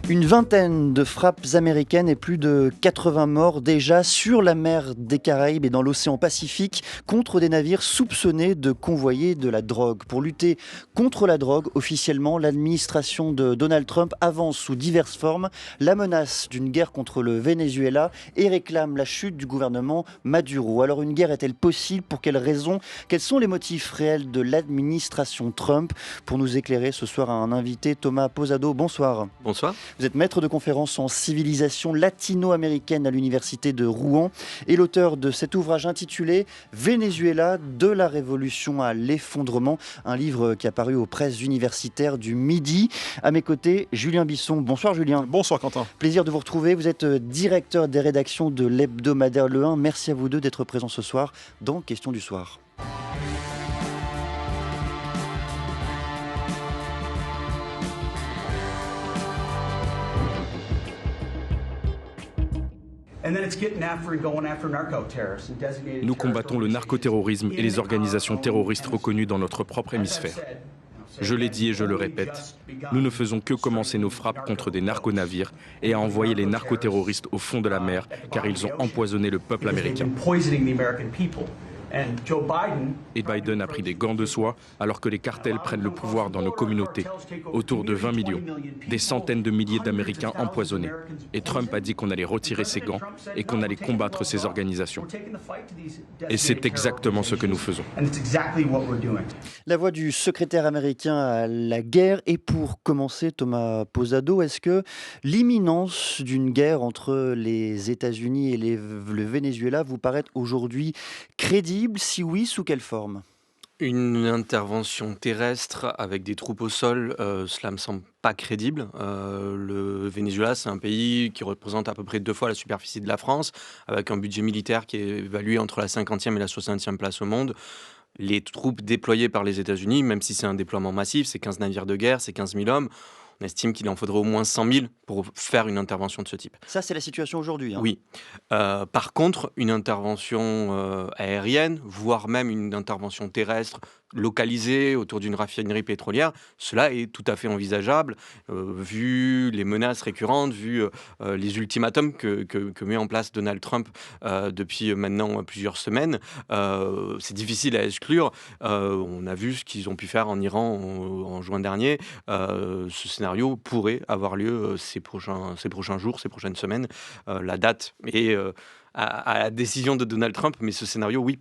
Une vingtaine de frappes américaines et plus de 80 morts déjà sur la mer des Caraïbes et dans l'océan Pacifique contre des navires soupçonnés de convoyer de la drogue. Pour lutter contre la drogue, officiellement, l'administration de Donald Trump avance sous diverses formes la menace d'une guerre contre le Venezuela et réclame la chute du gouvernement Maduro. Alors une guerre est-elle possible? Pour quelles raisons? Quels sont les motifs réels de l'administration Trump? Pour nous éclairer ce soir, un invité, Thomas Posado. Bonsoir. Bonsoir. Vous êtes maître de conférence en civilisation latino-américaine à l'université de Rouen et l'auteur de cet ouvrage intitulé Venezuela, de la révolution à l'effondrement, un livre qui a paru aux presses universitaires du Midi. À mes côtés, Julien Bisson. Bonsoir Julien. Bonsoir Quentin. Plaisir de vous retrouver. Vous êtes directeur des rédactions de l'hebdomadaire Le 1. Merci à vous deux d'être présents ce soir dans Question du soir. Nous combattons le narcoterrorisme et les organisations terroristes reconnues dans notre propre hémisphère. Je l'ai dit et je le répète, nous ne faisons que commencer nos frappes contre des narconavires et à envoyer les narcoterroristes au fond de la mer car ils ont empoisonné le peuple américain. Et Biden a pris des gants de soie alors que les cartels prennent le pouvoir dans nos communautés. Autour de 20 millions, des centaines de milliers d'Américains empoisonnés. Et Trump a dit qu'on allait retirer ses gants et qu'on allait combattre ces organisations. Et c'est exactement ce que nous faisons. La voix du secrétaire américain à la guerre. Et pour commencer, Thomas Posado, est-ce que l'imminence d'une guerre entre les États-Unis et le Venezuela vous paraît aujourd'hui crédible? Si oui, sous quelle forme? Une intervention terrestre avec des troupes au sol, cela me semble pas crédible. Le Venezuela, c'est un pays qui représente à peu près 2 fois la superficie de la France, avec un budget militaire qui est évalué entre la 50e et la 60e place au monde. Les troupes déployées par les États-Unis, même si c'est un déploiement massif, c'est 15 navires de guerre, c'est 15 000 hommes, on estime qu'il en faudrait au moins 100 000 pour faire une intervention de ce type. Ça, c'est la situation aujourd'hui. Oui. Par contre, une intervention aérienne, voire même une intervention terrestre localisée autour d'une raffinerie pétrolière, cela est tout à fait envisageable, vu les menaces récurrentes, vu les ultimatums que met en place Donald Trump depuis maintenant plusieurs semaines. C'est difficile à exclure. On a vu ce qu'ils ont pu faire en Iran en juin dernier. Ce scénario pourrait avoir lieu ces prochains jours, ces prochaines semaines. La date est à la décision de Donald Trump, mais ce scénario, oui,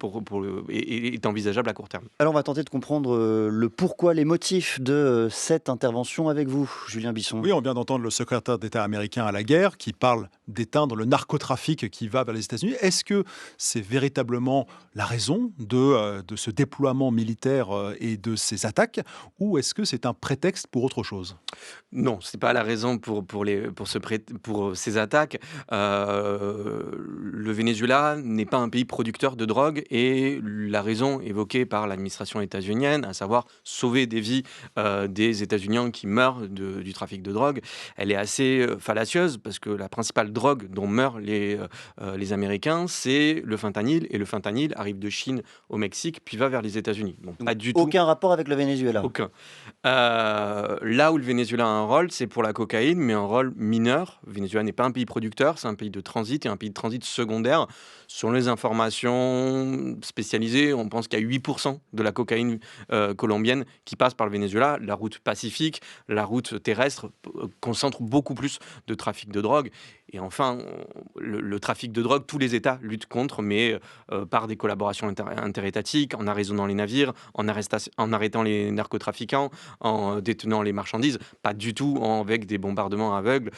est envisageable à court terme. Alors on va tenter de comprendre le pourquoi, les motifs de cette intervention avec vous, Julien Bisson. Oui, on vient d'entendre le secrétaire d'État américain à la guerre qui parle d'éteindre le narcotrafic qui va vers les États-Unis. Est-ce que c'est véritablement la raison de ce déploiement militaire et de ces attaques, ou est-ce que c'est un prétexte pour autre chose? Non, c'est pas la raison pour ces attaques. Le Venezuela n'est pas un pays producteur de drogue et la raison évoquée par l'administration états-unienne, à savoir sauver des vies des États-Uniens qui meurent du trafic de drogue, elle est assez fallacieuse parce que la principale drogue dont meurent les Américains, c'est le fentanyl, et le fentanyl arrive de Chine au Mexique puis va vers les États-Unis. Donc pas du tout. Aucun rapport avec le Venezuela? Aucun. Là où le Venezuela a un rôle, c'est pour la cocaïne, mais un rôle mineur. Le Venezuela n'est pas un pays producteur, c'est un pays de transit et un pays de transit secondaire. Selon les informations spécialisées, on pense qu'il y a 8% de la cocaïne colombienne qui passe par le Venezuela. La route pacifique, la route terrestre concentre beaucoup plus de trafic de drogue. Et enfin, le trafic de drogue, tous les États luttent contre, mais par des collaborations interétatiques, en arraisonnant les navires, en arrêtant les narcotrafiquants, en détenant les marchandises, pas du tout avec des bombardements aveugles.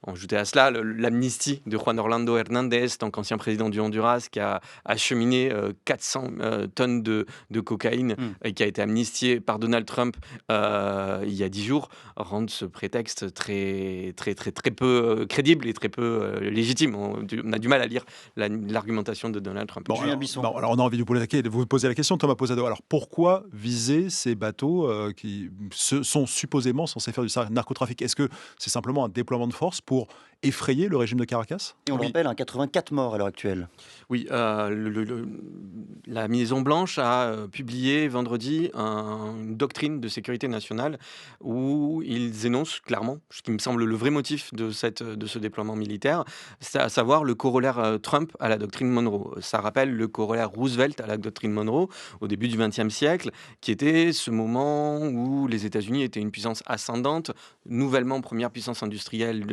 Ajouter à cela l'amnistie de Juan Orlando Hernández, donc ancien président du Honduras, qui a acheminé 400 tonnes de cocaïne et qui a été amnistié par Donald Trump il y a 10 jours, rendent ce prétexte très, très, très, très peu crédible et très peu légitime. On a du mal à lire l'argumentation de Donald Trump. Alors on a envie de vous poser la question, Thomas Posado. Alors pourquoi viser ces bateaux qui sont supposément censés faire du narcotrafic? Est-ce que c'est simplement un déploiement de force pour effrayé le régime de Caracas? Et on le Oui. rappelle, 84 morts à l'heure actuelle. Oui, la Maison Blanche a publié vendredi une doctrine de sécurité nationale où ils énoncent clairement, ce qui me semble le vrai motif de ce déploiement militaire, c'est à savoir le corollaire Trump à la doctrine Monroe. Ça rappelle le corollaire Roosevelt à la doctrine Monroe au début du XXe siècle, qui était ce moment où les États-Unis étaient une puissance ascendante, nouvellement première puissance industrielle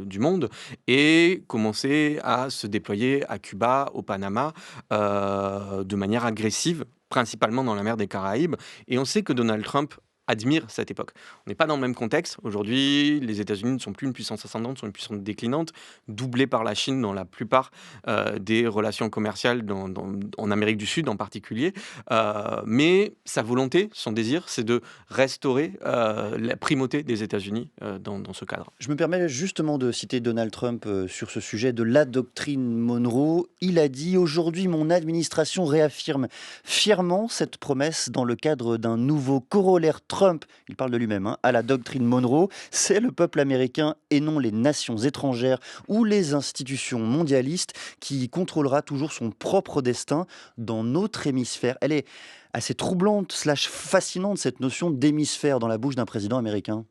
du monde, et commençaient à se déployer à Cuba, au Panama, de manière agressive, principalement dans la mer des Caraïbes. Et on sait que Donald Trump admire cette époque. On n'est pas dans le même contexte. Aujourd'hui, les États-Unis ne sont plus une puissance ascendante, sont une puissance déclinante, doublée par la Chine dans la plupart des relations commerciales en Amérique du Sud en particulier. Mais sa volonté, son désir, c'est de restaurer la primauté des États-Unis dans ce cadre. Je me permets justement de citer Donald Trump sur ce sujet de la doctrine Monroe. Il a dit: aujourd'hui, mon administration réaffirme fièrement cette promesse dans le cadre d'un nouveau corollaire Trump, il parle de lui-même, à la doctrine Monroe. C'est le peuple américain et non les nations étrangères ou les institutions mondialistes qui contrôlera toujours son propre destin dans notre hémisphère. Elle est assez troublante slash fascinante, cette notion d'hémisphère dans la bouche d'un président américain.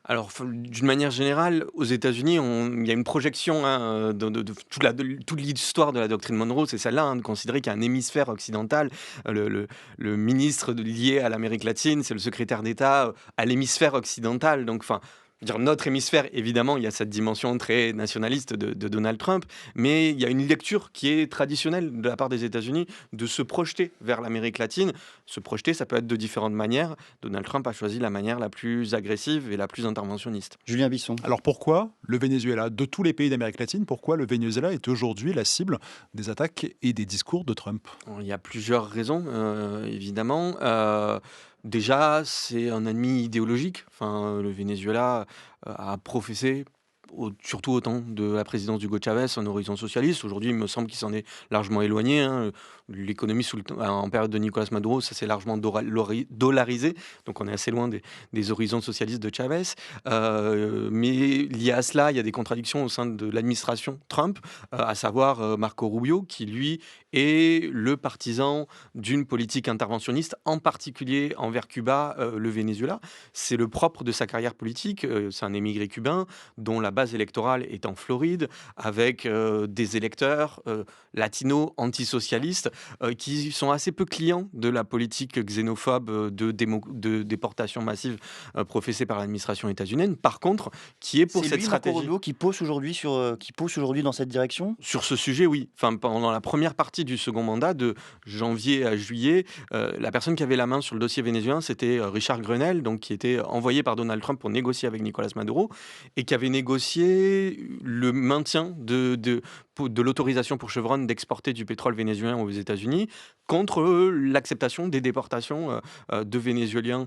Alors, d'une manière générale, aux États-Unis, il y a une projection toute l'histoire de la doctrine Monroe, c'est celle-là, de considérer qu'il y a un hémisphère occidental. Le ministre lié à l'Amérique latine, c'est le secrétaire d'État à l'hémisphère occidental. Donc, dire notre hémisphère, évidemment, il y a cette dimension très nationaliste de Donald Trump, mais il y a une lecture qui est traditionnelle de la part des États-Unis de se projeter vers l'Amérique latine. Se projeter, ça peut être de différentes manières. Donald Trump a choisi la manière la plus agressive et la plus interventionniste. Julien Bisson. Alors pourquoi le Venezuela, de tous les pays d'Amérique latine, pourquoi le Venezuela est aujourd'hui la cible des attaques et des discours de Trump? Il y a plusieurs raisons, évidemment. Déjà, c'est un ennemi idéologique. Le Venezuela a professé, surtout au temps de la présidence d'Hugo Chavez, un horizon socialiste. Aujourd'hui, il me semble qu'il s'en est largement éloigné. L'économie en période de Nicolas Maduro, ça s'est largement dollarisé. Donc on est assez loin des horizons socialistes de Chavez. Mais lié à cela, il y a des contradictions au sein de l'administration Trump, à savoir Marco Rubio, qui lui est le partisan d'une politique interventionniste, en particulier envers Cuba, le Venezuela. C'est le propre de sa carrière politique. C'est un émigré cubain dont la base électorale est en Floride, avec des électeurs latinos antisocialistes qui sont assez peu clients de la politique xénophobe de déportation massive professée par l'administration états-unienne. Par contre, qui est pour cette stratégie. Marco Rubio qui pousse aujourd'hui dans cette direction. Sur ce sujet, oui. Pendant la première partie du second mandat, de janvier à juillet, la personne qui avait la main sur le dossier vénézuélien, c'était Richard Grenell, donc qui était envoyé par Donald Trump pour négocier avec Nicolas Maduro et qui avait négocié le maintien de l'autorisation pour Chevron d'exporter du pétrole vénézuélien aux États-Unis contre l'acceptation des déportations de Vénézuéliens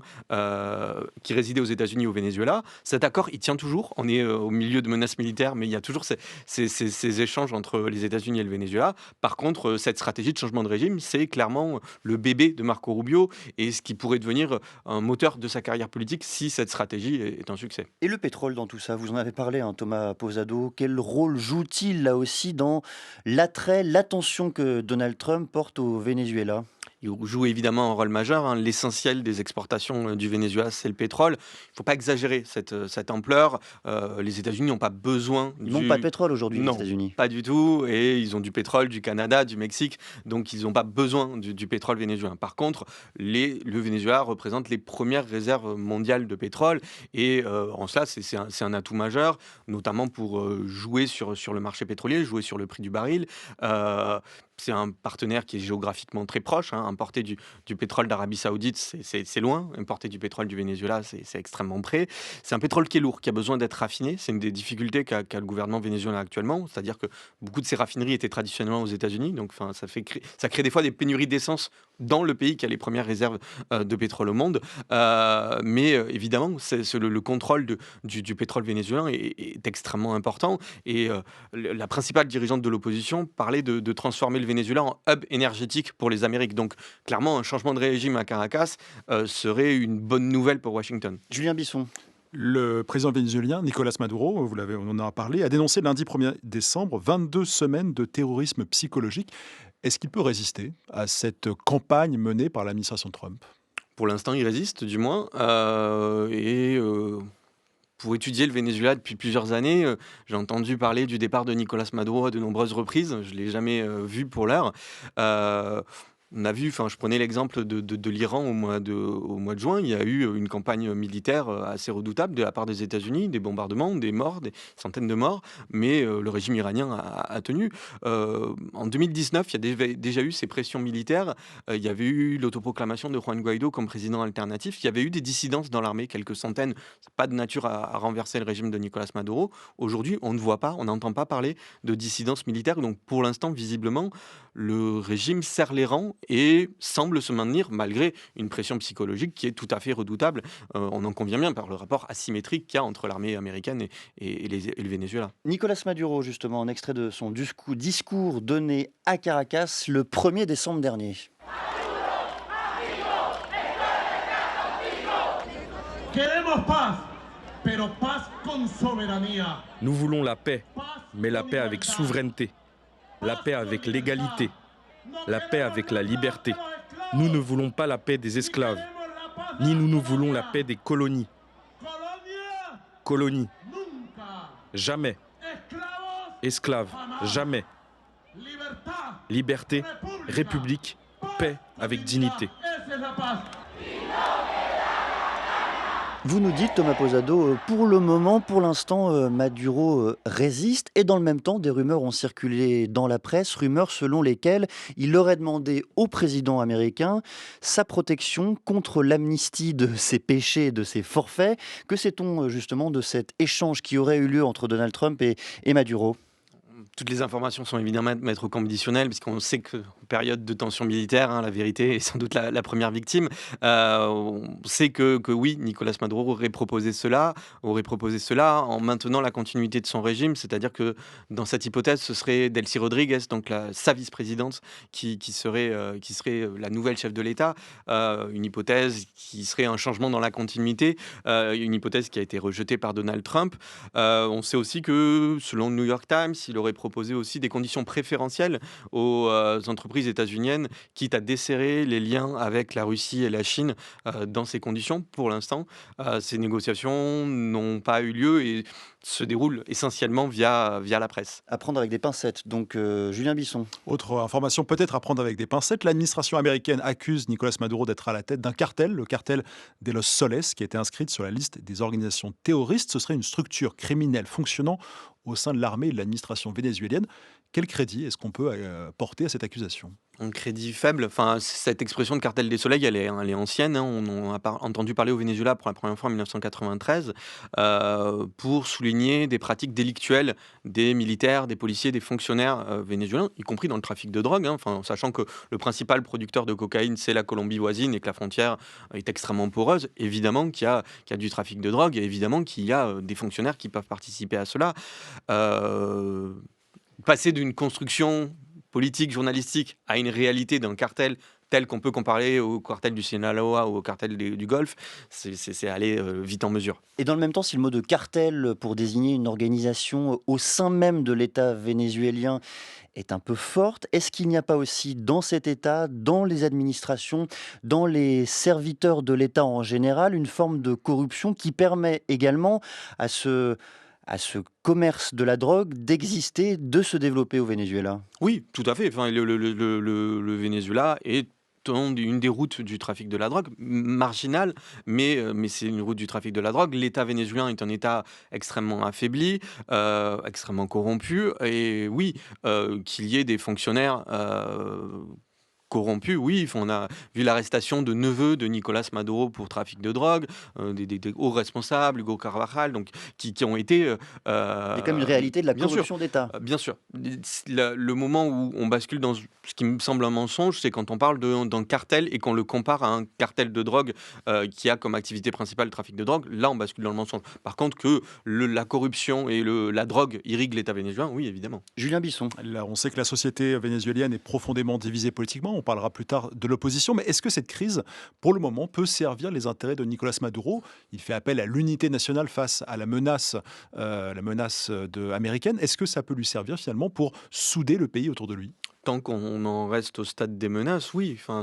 qui résidaient aux États-Unis au Venezuela. Cet accord, il tient toujours. On est au milieu de menaces militaires, mais il y a toujours ces échanges entre les États-Unis et le Venezuela. Par contre, cette stratégie de changement de régime, c'est clairement le bébé de Marco Rubio et ce qui pourrait devenir un moteur de sa carrière politique si cette stratégie est un succès. Et le pétrole dans tout ça, vous en avez parlé, Thomas Posado. Quel rôle joue-t-il là aussi dans l'attrait, l'attention que Donald Trump porte au Venezuela? Il joue évidemment un rôle majeur. L'essentiel des exportations du Venezuela, c'est le pétrole. Il ne faut pas exagérer cette ampleur. Les États-Unis n'ont pas besoin Ils n'ont pas de pétrole aujourd'hui, les États-Unis. Pas du tout. Et ils ont du pétrole du Canada, du Mexique. Donc, ils n'ont pas besoin du pétrole vénézuélien. Par contre, le Venezuela représente les premières réserves mondiales de pétrole. Et en cela, c'est un atout majeur, notamment pour jouer sur le marché pétrolier, jouer sur le prix du baril. C'est un partenaire qui est géographiquement très proche. Importer du pétrole d'Arabie Saoudite, c'est loin. Importer du pétrole du Venezuela, c'est extrêmement près. C'est un pétrole qui est lourd, qui a besoin d'être raffiné. C'est une des difficultés qu'a le gouvernement vénézuélien actuellement. C'est-à-dire que beaucoup de ces raffineries étaient traditionnellement aux États-Unis. Donc, ça crée des fois des pénuries d'essence dans le pays qui a les premières réserves de pétrole au monde. Mais évidemment, le contrôle du pétrole vénézuélien est extrêmement important. Et la principale dirigeante de l'opposition parlait de transformer le Venezuela en hub énergétique pour les Amériques. Donc, clairement, un changement de régime à Caracas serait une bonne nouvelle pour Washington. Julien Bisson. Le président vénézuélien Nicolás Maduro, on en a parlé, a dénoncé lundi 1er décembre 22 semaines de terrorisme psychologique. Est-ce qu'il peut résister à cette campagne menée par l'administration Trump? Pour l'instant, il résiste, du moins. Pour étudier le Venezuela depuis plusieurs années, j'ai entendu parler du départ de Nicolás Maduro à de nombreuses reprises. Je ne l'ai jamais vu pour l'heure. On a vu, je prenais l'exemple de l'Iran au mois de juin, il y a eu une campagne militaire assez redoutable de la part des États-Unis, des bombardements, des morts, des centaines de morts, mais le régime iranien a tenu. En 2019, il y a déjà eu ces pressions militaires, il y avait eu l'autoproclamation de Juan Guaidó comme président alternatif, il y avait eu des dissidences dans l'armée, quelques centaines, c'est pas de nature à renverser le régime de Nicolás Maduro. Aujourd'hui, on ne voit pas, on n'entend pas parler de dissidences militaires, donc pour l'instant, visiblement, le régime serre les rangs et semble se maintenir malgré une pression psychologique qui est tout à fait redoutable. On en convient bien par le rapport asymétrique qu'il y a entre l'armée américaine et le Venezuela. Nicolás Maduro, justement, un extrait de son discours donné à Caracas le 1er décembre dernier. Nous voulons la paix, mais la paix avec souveraineté, la paix avec l'égalité, la paix avec la liberté. Nous ne voulons pas la paix des esclaves, ni nous voulons la paix des colonies. Colonies, jamais. Esclaves, jamais. Liberté, république, paix avec dignité. Vous nous dites, Thomas Posado, pour le moment, pour l'instant, Maduro résiste et dans le même temps, des rumeurs ont circulé dans la presse, rumeurs selon lesquelles il aurait demandé au président américain sa protection contre l'amnistie de ses péchés et de ses forfaits. Que sait-on justement de cet échange qui aurait eu lieu entre Donald Trump et Maduro ? Toutes les informations sont évidemment à mettre au conditionnel, puisqu'on sait qu'en période de tension militaire, la vérité est sans doute la première victime. On sait que oui, Nicolás Maduro aurait proposé cela en maintenant la continuité de son régime, c'est-à-dire que dans cette hypothèse, ce serait Delcy Rodríguez, donc sa vice-présidente, qui serait la nouvelle chef de l'État. Une hypothèse qui serait un changement dans la continuité, une hypothèse qui a été rejetée par Donald Trump. On sait aussi que, selon le New York Times, il aurait proposer aussi des conditions préférentielles aux entreprises états-uniennes, quitte à desserrer les liens avec la Russie et la Chine dans ces conditions. Pour l'instant, ces négociations n'ont pas eu lieu et se déroulent essentiellement via la presse. À prendre avec des pincettes, donc Julien Bisson. Autre information peut-être à prendre avec des pincettes, l'administration américaine accuse Nicolás Maduro d'être à la tête d'un cartel, le cartel de Los Soles, qui a été inscrit sur la liste des organisations terroristes. Ce serait une structure criminelle fonctionnant au sein de l'armée et de l'administration vénézuélienne. Quel crédit est-ce qu'on peut porter à cette accusation ? Un crédit faible. Cette expression de cartel des soleils, elle est ancienne. On en a entendu parler au Venezuela pour la première fois en 1993 pour souligner des pratiques délictuelles des militaires, des policiers, des fonctionnaires vénézuéliens, y compris dans le trafic de drogue. Sachant que le principal producteur de cocaïne, c'est la Colombie voisine et que la frontière est extrêmement poreuse. Évidemment qu'il y a du trafic de drogue et évidemment qu'il y a des fonctionnaires qui peuvent participer à cela. Passer d'une construction politique, journalistique, à une réalité d'un cartel tel qu'on peut comparer au cartel du Sinaloa ou au cartel du Golfe, c'est aller vite en mesure. Et dans le même temps, si le mot de cartel pour désigner une organisation au sein même de l'État vénézuélien est un peu forte, est-ce qu'il n'y a pas aussi dans cet État, dans les administrations, dans les serviteurs de l'État en général, une forme de corruption qui permet également à ce commerce de la drogue d'exister, de se développer au Venezuela? Oui, tout à fait. Le Venezuela est une des routes du trafic de la drogue, marginale, mais c'est une route du trafic de la drogue. L'État vénézuélien est un État extrêmement affaibli, extrêmement corrompu, et oui, qu'il y ait des fonctionnaires corrompus, oui, on a vu l'arrestation de neveux de Nicolás Maduro pour trafic de drogue, des hauts responsables, Hugo Carvajal, donc, qui ont été... Il y a quand même une réalité de la corruption d'État. Bien sûr. Le moment où on bascule dans ce qui me semble un mensonge, c'est quand on parle d'un cartel et qu'on le compare à un cartel de drogue qui a comme activité principale le trafic de drogue. Là, on bascule dans le mensonge. Par contre, que la corruption et la drogue irriguent l'État vénézuélien, oui, évidemment. Julien Bisson. Là, on sait que la société vénézuélienne est profondément divisée politiquement. On parlera plus tard de l'opposition. Mais est-ce que cette crise, pour le moment, peut servir les intérêts de Nicolás Maduro? Il fait appel à l'unité nationale face à la menace américaine. Est-ce que ça peut lui servir finalement pour souder le pays autour de lui? Tant qu'on en reste au stade des menaces, oui. Enfin,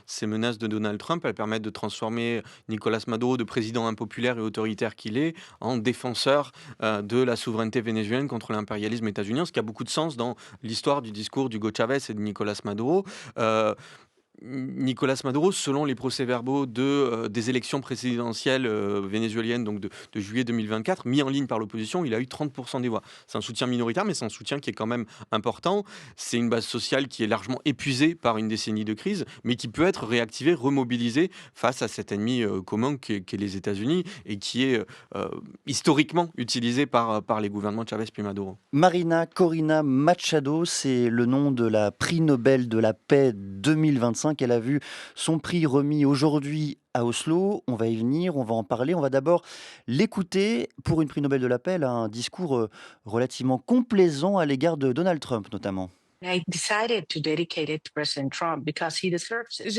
ces menaces de Donald Trump, elles permettent de transformer Nicolás Maduro, de président impopulaire et autoritaire qu'il est, en défenseur de la souveraineté vénézuélienne contre l'impérialisme états-unien, ce qui a beaucoup de sens dans l'histoire du discours d'Hugo Chavez et de Nicolás Maduro. Euh, Nicolás Maduro, selon les procès-verbaux des élections présidentielles vénézuéliennes donc de juillet 2024, mis en ligne par l'opposition, il a eu 30% des voix. C'est un soutien minoritaire, mais c'est un soutien qui est quand même important. C'est une base sociale qui est largement épuisée par une décennie de crise, mais qui peut être réactivée, remobilisée face à cet ennemi commun qu'est les États-Unis et qui est historiquement utilisé par les gouvernements de Chavez puis Maduro. Marina Corina Machado, c'est le nom de la prix Nobel de la paix 2025. Elle a vu son prix remis aujourd'hui à Oslo. On va y venir, on va en parler. On va d'abord l'écouter. Pour une prix Nobel de la paix, elle a un discours relativement complaisant à l'égard de Donald Trump, notamment. J'ai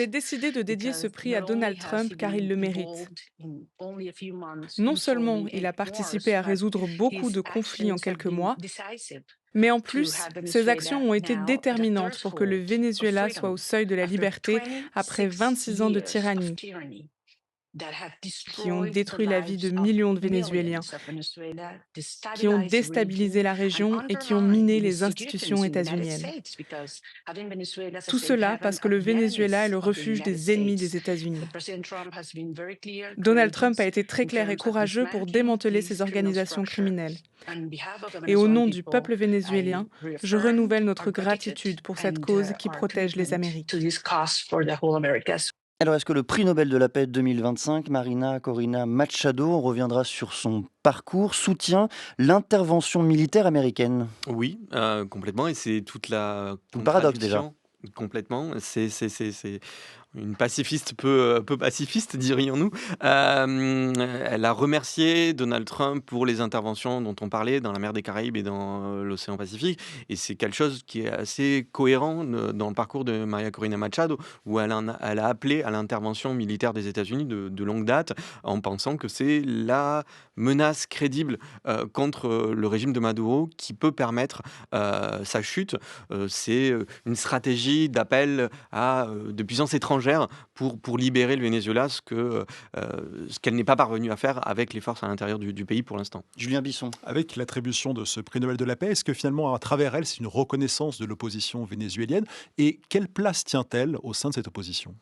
décidé de dédier ce prix à Donald Trump car il le mérite. Non seulement il a participé à résoudre beaucoup de conflits en quelques mois, mais en plus, ses actions ont été déterminantes pour que le Venezuela soit au seuil de la liberté après 26 ans de tyrannie, qui ont détruit la vie de millions de Vénézuéliens, qui ont déstabilisé la région et qui ont miné les institutions états-uniennes. Tout cela parce que le Venezuela est le refuge des ennemis des États-Unis. Donald Trump a été très clair et courageux pour démanteler ces organisations criminelles. Et au nom du peuple vénézuélien, je renouvelle notre gratitude pour cette cause qui protège les Amériques. Alors, est-ce que le prix Nobel de la paix 2025, Marina Corina Machado, on reviendra sur son parcours, soutient l'intervention militaire américaine? Oui, complètement. Et c'est toute la Le paradoxe déjà. contradiction. Complètement. C'est une pacifiste peu pacifiste, dirions-nous. Elle a remercié Donald Trump pour les interventions dont on parlait dans la mer des Caraïbes et dans l'océan Pacifique. Et c'est quelque chose qui est assez cohérent dans le parcours de Maria Corina Machado, où elle a appelé à l'intervention militaire des États-Unis de longue date, en pensant que c'est la menace crédible contre le régime de Maduro qui peut permettre sa chute. C'est une stratégie d'appel de puissances étrangères pour libérer le Venezuela, ce qu'elle n'est pas parvenue à faire avec les forces à l'intérieur du pays pour l'instant. Julien Bisson. Avec l'attribution de ce prix Nobel de la paix, est-ce que finalement, à travers elle, c'est une reconnaissance de l'opposition vénézuélienne? Et quelle place tient-elle au sein de cette opposition?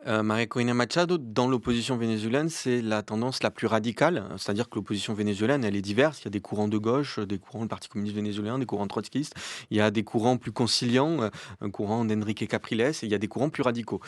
María Corina Machado, dans l'opposition vénézuélienne, c'est la tendance la plus radicale, c'est-à-dire que l'opposition vénézuélienne, elle est diverse. Il y a des courants de gauche, des courants du Parti communiste vénézuélien, des courants trotskistes, il y a des courants plus conciliants, un courant d'Enrique Capriles, et il y a des courants plus radicaux.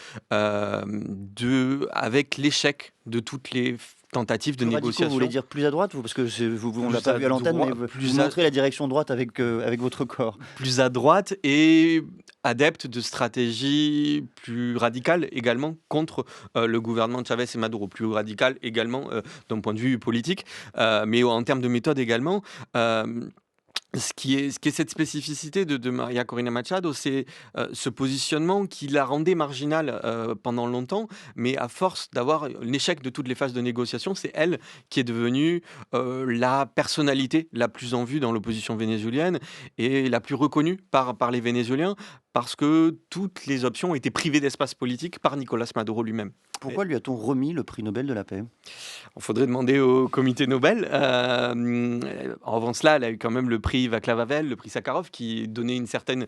Avec l'échec de toutes les tentatives de Plus radicaux, négociation. vous voulez dire plus à droite, parce que on ne l'a pas vu à l'antenne, mais vous montrez la direction droite avec votre corps. Plus à droite et adepte de stratégies plus radicales également contre le gouvernement de Chavez et Maduro, plus radical également d'un point de vue politique, mais en termes de méthode également. Ce qui est cette spécificité de Maria Corina Machado, c'est ce positionnement qui la rendait marginale pendant longtemps, mais à force d'avoir l'échec de toutes les phases de négociation, c'est elle qui est devenue la personnalité la plus en vue dans l'opposition vénézuélienne et la plus reconnue par les Vénézuéliens, parce que toutes les options ont été privées d'espace politique par Nicolás Maduro lui-même. Pourquoi lui a-t-on remis le prix Nobel de la paix? Il faudrait demander au comité Nobel. Avant cela, elle a eu quand même le prix Václav Havel, le prix Sakharov, qui donnait une certaine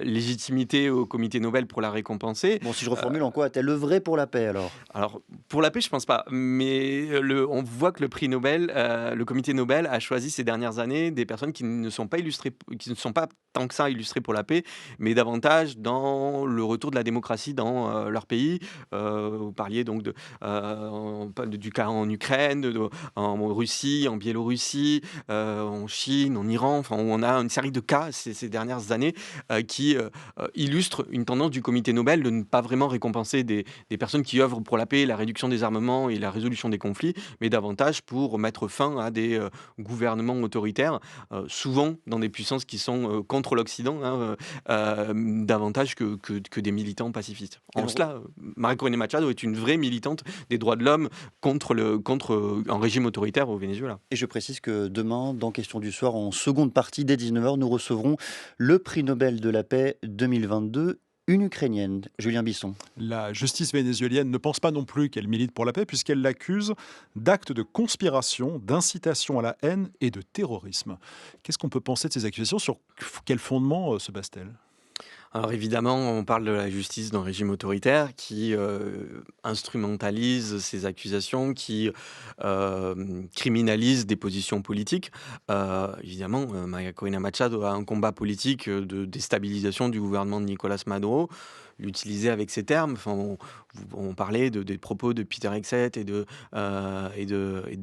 légitimité au comité Nobel pour la récompenser. Bon, si je reformule, en quoi a-t-elle œuvré pour la paix alors? Alors, pour la paix, je pense pas. Mais on voit que le prix Nobel, le comité Nobel a choisi ces dernières années des personnes qui ne sont pas illustrées, qui ne sont pas tant que ça illustrées pour la paix, mais davantage dans le retour de la démocratie dans leur pays. Vous parliez donc du cas en Ukraine, en Russie, en Biélorussie, en Chine, en Iran. Enfin, on a une série de cas ces dernières années qui illustrent une tendance du comité Nobel de ne pas vraiment récompenser des personnes qui œuvrent pour la paix, la réduction des armements et la résolution des conflits, mais davantage pour mettre fin à des gouvernements autoritaires, souvent dans des puissances qui sont contre l'Occident, davantage que des militants pacifistes. Et En l'on- cela, María Corina Machado est une vraie militante des droits de l'homme contre un régime autoritaire au Venezuela. Et je précise que demain, dans Question du soir, en seconde partie, dès 19h, nous recevrons le prix Nobel de la paix 2022, une Ukrainienne, Julien Bisson. La justice vénézuélienne ne pense pas non plus qu'elle milite pour la paix puisqu'elle l'accuse d'actes de conspiration, d'incitation à la haine et de terrorisme. Qu'est-ce qu'on peut penser de ces accusations? Sur quel fondement se base-t-elle? Alors évidemment, on parle de la justice d'un régime autoritaire qui instrumentalise ces accusations, qui criminalise des positions politiques. Évidemment, María Corina Machado a un combat politique de déstabilisation du gouvernement de Nicolás Maduro. L'utiliser avec ces termes, enfin, on parlait des propos de Peter Hegseth et de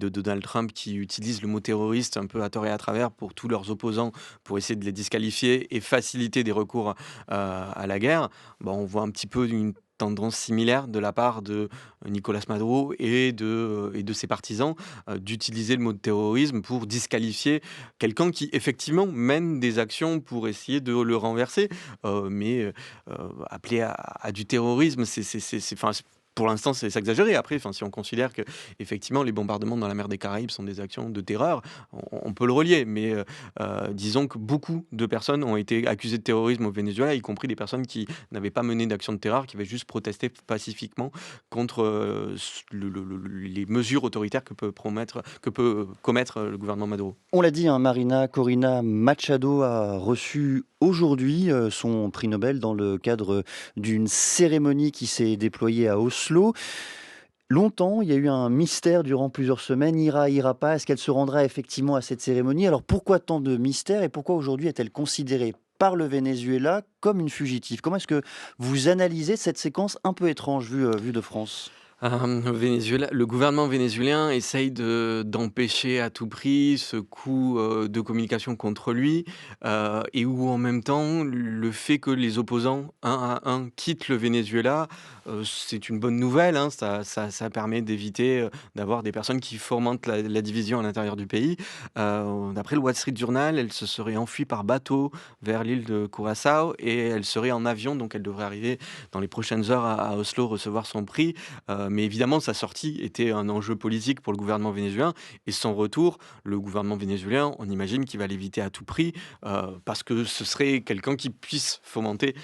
Donald Trump qui utilisent le mot terroriste un peu à tort et à travers pour tous leurs opposants, pour essayer de les disqualifier et faciliter des recours à la guerre. Bon, on voit un petit peu une tendance similaire de la part de Nicolás Maduro et de ses partisans d'utiliser le mot de terrorisme pour disqualifier quelqu'un qui effectivement mène des actions pour essayer de le renverser. Mais appeler à du terrorisme, enfin, pour l'instant, c'est exagéré. Après, enfin, si on considère que effectivement les bombardements dans la mer des Caraïbes sont des actions de terreur, on peut le relier. Mais disons que beaucoup de personnes ont été accusées de terrorisme au Venezuela, y compris des personnes qui n'avaient pas mené d'action de terreur, qui avaient juste protesté pacifiquement contre les mesures autoritaires que peut commettre le gouvernement Maduro. On l'a dit, hein, Marina Corina Machado a reçu aujourd'hui son prix Nobel dans le cadre d'une cérémonie qui s'est déployée à Oslo. Longtemps, il y a eu un mystère durant plusieurs semaines. Ira pas. Est-ce qu'elle se rendra effectivement à cette cérémonie? Alors pourquoi tant de mystère et pourquoi aujourd'hui est-elle considérée par le Venezuela comme une fugitive? Comment est-ce que vous analysez cette séquence un peu étrange vue de France? Le gouvernement vénézuélien essaye d'empêcher à tout prix ce coup de communication contre lui et où en même temps le fait que les opposants un à un quittent le Venezuela, c'est une bonne nouvelle, hein. Ça permet d'éviter d'avoir des personnes qui fomentent la division à l'intérieur du pays. D'après le Wall Street Journal, elle se serait enfuie par bateau vers l'île de Curaçao et elle serait en avion, donc elle devrait arriver dans les prochaines heures à Oslo recevoir son prix. Mais évidemment, sa sortie était un enjeu politique pour le gouvernement vénézuélien et son retour, le gouvernement vénézuélien, on imagine qu'il va l'éviter à tout prix parce que ce serait quelqu'un qui puisse fomenter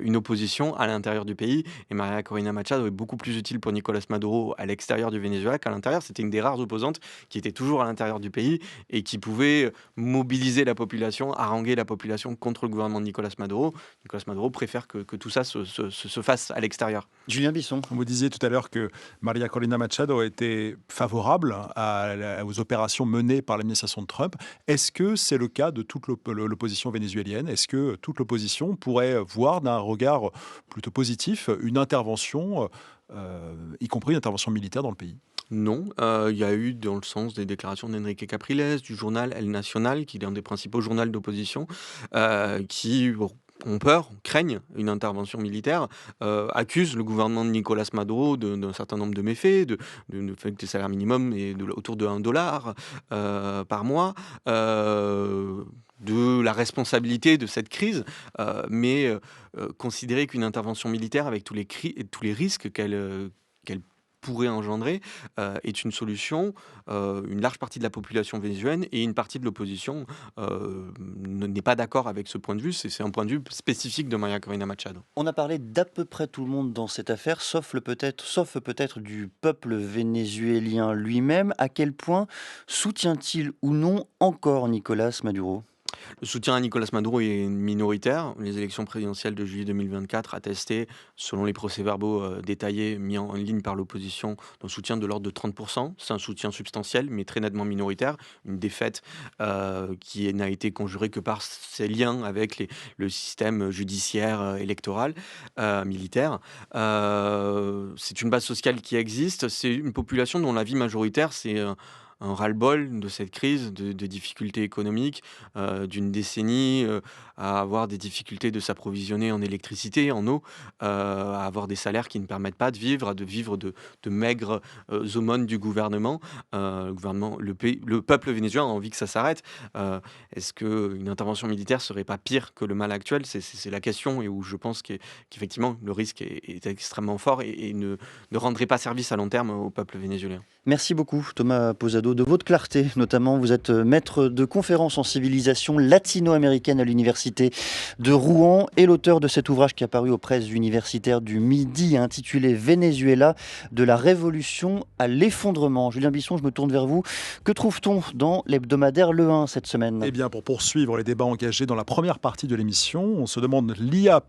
une opposition à l'intérieur du pays. Et María Corina Machado est beaucoup plus utile pour Nicolás Maduro à l'extérieur du Venezuela qu'à l'intérieur. C'était une des rares opposantes qui était toujours à l'intérieur du pays et qui pouvait mobiliser la population, haranguer la population contre le gouvernement de Nicolás Maduro. Nicolás Maduro préfère que tout ça se fasse à l'extérieur. Julien Bisson. Vous disiez tout à l'heure que María Corina Machado était favorable aux opérations menées par l'administration de Trump. Est-ce que c'est le cas de toute l'opposition vénézuélienne? Est-ce que toute l'opposition pourrait voir d'un regard plutôt positif une intervention, y compris une intervention militaire dans le pays? Non, il y a eu dans le sens des déclarations d'Enrique Capriles, du journal El Nacional, qui est un des principaux journaux d'opposition, qui ont peur, craignent une intervention militaire, accusent le gouvernement de Nicolás Maduro d'un certain nombre de méfaits, de fait que le salaire minimum est autour de $1 par mois, de la responsabilité de cette crise, mais considérer qu'une intervention militaire avec tous les risques qu'elle pourrait engendrer est une solution. Une large partie de la population vénézuélienne et une partie de l'opposition n'est pas d'accord avec ce point de vue. C'est un point de vue spécifique de María Corina Machado. On a parlé d'à peu près tout le monde dans cette affaire, sauf peut-être du peuple vénézuélien lui-même. À quel point soutient-il ou non encore Nicolás Maduro? Le soutien à Nicolás Maduro est minoritaire. Les élections présidentielles de juillet 2024 attestaient, selon les procès-verbaux détaillés mis en ligne par l'opposition, d'un soutien de l'ordre de 30%. C'est un soutien substantiel, mais très nettement minoritaire. Une défaite qui n'a été conjurée que par ses liens avec le système judiciaire, électoral, militaire. C'est une base sociale qui existe. C'est une population dont la vie majoritaire, c'est un ras-le-bol de cette crise, de difficultés économiques, d'une décennie à avoir des difficultés de s'approvisionner en électricité, en eau, à avoir des salaires qui ne permettent pas de vivre, de vivre de maigres aumônes du gouvernement. Le peuple vénézuélien a envie que ça s'arrête. Est-ce qu'une intervention militaire serait pas pire que le mal actuel? C'est la question, et où je pense qu'effectivement le risque est extrêmement fort et ne rendrait pas service à long terme au peuple vénézuélien. Merci beaucoup Thomas Posado de votre clarté, notamment vous êtes maître de conférences en civilisation latino-américaine à l'université de Rouen et l'auteur de cet ouvrage qui a paru aux presses universitaires du Midi intitulé Venezuela, de la révolution à l'effondrement. Julien Bisson, je me tourne vers vous. Que trouve-t-on dans l'hebdomadaire Le 1 cette semaine? Eh bien, pour poursuivre les débats engagés dans la première partie de l'émission, on se demande l'IA